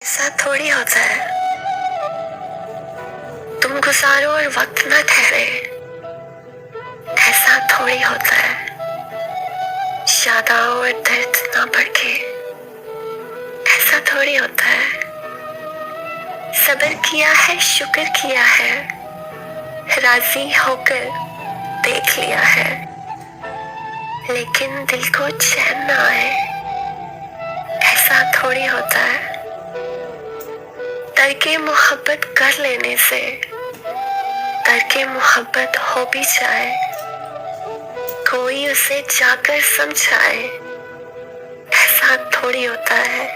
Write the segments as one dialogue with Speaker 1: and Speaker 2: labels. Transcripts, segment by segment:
Speaker 1: ऐसा थोड़ी होता है तुम गुजारो और वक्त ना ठहरे। ऐसा थोड़ी होता है याद और दर्द ना बढ़े। ऐसा थोड़ी होता है सब्र किया है, शुक्र किया है, राजी होकर देख लिया है, लेकिन दिल को चैन ना आए। ऐसा थोड़ी होता है तरके मोहब्बत कर लेने से तरके मोहब्बत हो भी जाए, कोई उसे जाकर समझाए। ऐसा थोड़ी होता है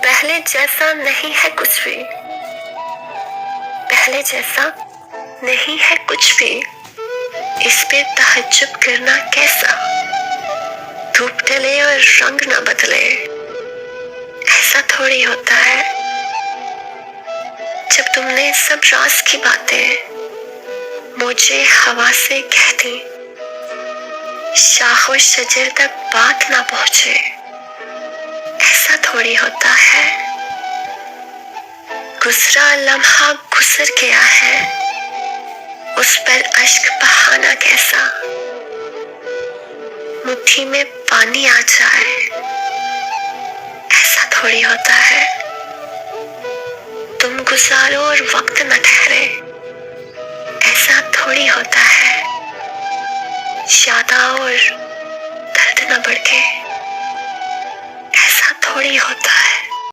Speaker 1: पहले जैसा नहीं है कुछ भी, पहले जैसा नहीं है कुछ भी। इस पे तहज्जुब करना कैसा, धूप ढले और रंग ना बदले। ऐसा थोड़ी होता है जब तुमने सब राज की बातें मुझे हवा से कह दी, शाखों शजर तक बात ना पहुंचे। ऐसा थोड़ी होता है गुजरा लम्हा गुजर गया है, उस पर अश्क बहाना कैसा, मुट्ठी में पानी आ जाए। ऐसा थोड़ी होता है तुम गुजारो और वक्त न ठहरे। ऐसा थोड़ी होता है याद और दर्द न बढ़े। ऐसा थोड़ी होता है।